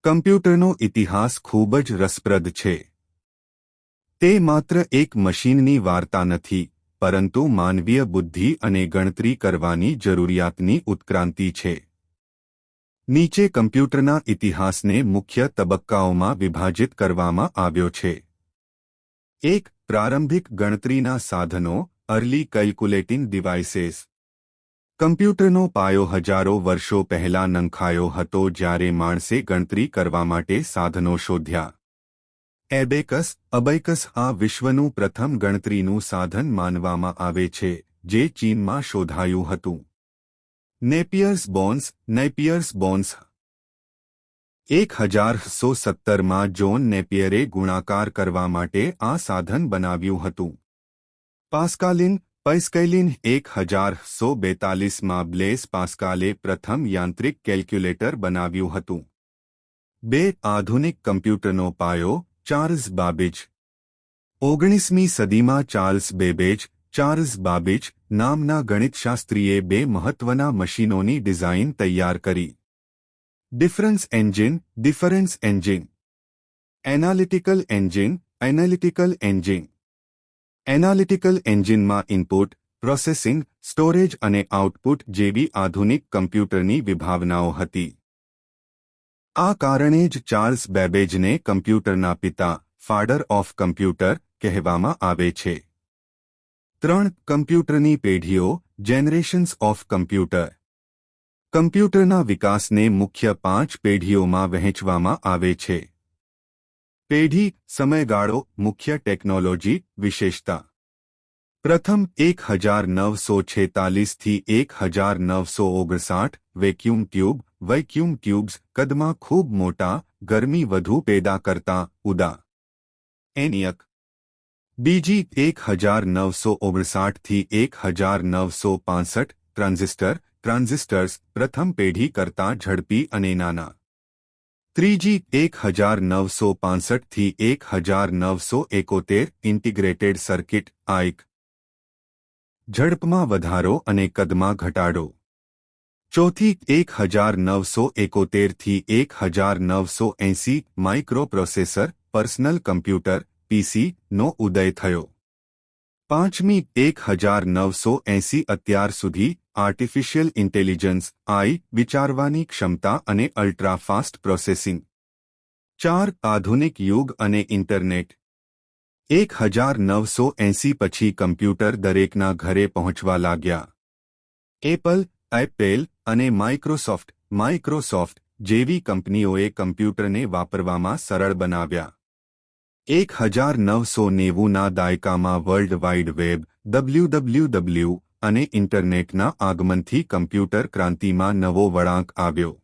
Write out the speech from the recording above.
કમ્પ્યુટરનો ઇતિહાસ ખૂબ જ રસપ્રદ છે. તે માત્ર એક મશીનની વાર્તા નથી, પરંતુ માનવીય બુદ્ધિ અને ગણતરી કરવાની જરૂરિયાતની ઉત્ક્રાંતિ છે. નીચે કમ્પ્યુટરના ઇતિહાસને મુખ્ય તબક્કાઓમાં વિભાજિત કરવામાં આવ્યો છે. 1. પ્રારંભિક ગણતરીના સાધનો અર્લી કેલ્ક્યુલેટિંગ ડિવાઇસીસ. કમ્પ્યુટરનો પાયો હજારો વર્ષો પહેલા નંખાયો હતો જ્યારે માણસે ગણતરી કરવા માટે સાધનો શોધ્યા. અબેકસ આ વિશ્વનું પ્રથમ ગણતરીનું સાધન માનવામાં આવે છે, જે ચીનમાં શોધાયું હતું. નેપિયર્સ બોન્સ 1870માં જોન નેપિયરે ગુણાકાર કરવા માટે આ સાધન બનાવ્યું હતું. પાસ્કાલિન 1842માં બ્લેઝ પાસ્કાલે પ્રથમ યાંત્રિક કેલ્ક્યુલેટર બનાવ્યું હતું. 2. આધુનિક કમ્પ્યુટરનો પાયો ચાર્લ્સ બાબેજ. 19મી સદીમાં ચાર્લ્સ બાબેજ નામના ગણિતશાસ્ત્રીએ બે મહત્વના મશીનોની ડિઝાઇન તૈયાર કરી. Difference engine, analytical engine. Analytical એન્જિનમાં ઇનપુટ, પ્રોસેસિંગ, સ્ટોરેજ અને આઉટપુટ જેવી આધુનિક કમ્પ્યુટરની વિભાવનાઓ હતી. આ કારણે જ ચાર્લ્સ બેબેજને કમ્પ્યુટરના પિતા, ફાધર ઓફ કમ્પ્યુટર કહેવામાં આવે છે. 3. કમ્પ્યુટરની પેઢીઓ જેનરેશન્સ ઓફ કમ્પ્યુટર. કમ્પ્યુટરના વિકાસને મુખ્ય 5 પેઢીઓમાં વહેંચવામાં આવે છે. પેઢી સમયગાળો મુખ્ય ટેકનોલોજી વિશેષતા. પ્રથમ 1946 થી 1959 વેક્યુમ ટ્યુબ્સ કદમાં ખૂબ મોટા, ગરમી વધુ પેદા કરતા, ઉદા. ENIAC. બીજી 1959 થી 1965 ટ્રાન્ઝિસ્ટર્સ પ્રથમ પેઢી કરતાં ઝડપી અને નાના. ત્રીજી 1965 થી 1971 ઇન્ટિગ્રેટેડ સર્કિટ AIC. ઝડપમાં વધારો અને કદમાં ઘટાડો. ચોથી 1971 થી 1980 માઇક્રોપ્રોસેસર પર્સનલ કમ્પ્યુટર PC નો ઉદય થયો. પાંચમી 1980 અત્યાર સુધી આર્ટિફિશિયલ ઇન્ટેલિજન્સ AI વિચારવાની ક્ષમતા અને અલ્ટ્રા ફાસ્ટ પ્રોસેસિંગ. 4. આધુનિક યુગ અને ઇન્ટરનેટ. 1980 પછી કમ્પ્યુટર દરેકના ઘરે પહોંચવા લાગ્યા. એપલ અને માઇક્રોસોફ્ટ જેવી કંપનીઓએ કમ્પ્યુટરને વાપરવામાં સરળ બનાવ્યા. 1990ના દાયકામાં વર્લ્ડ વાઇડ વેબ WWW અને ઇન્ટરનેટના આગમનથી કમ્પ્યુટર ક્રાંતિમાં નવો વળાંક આવ્યો.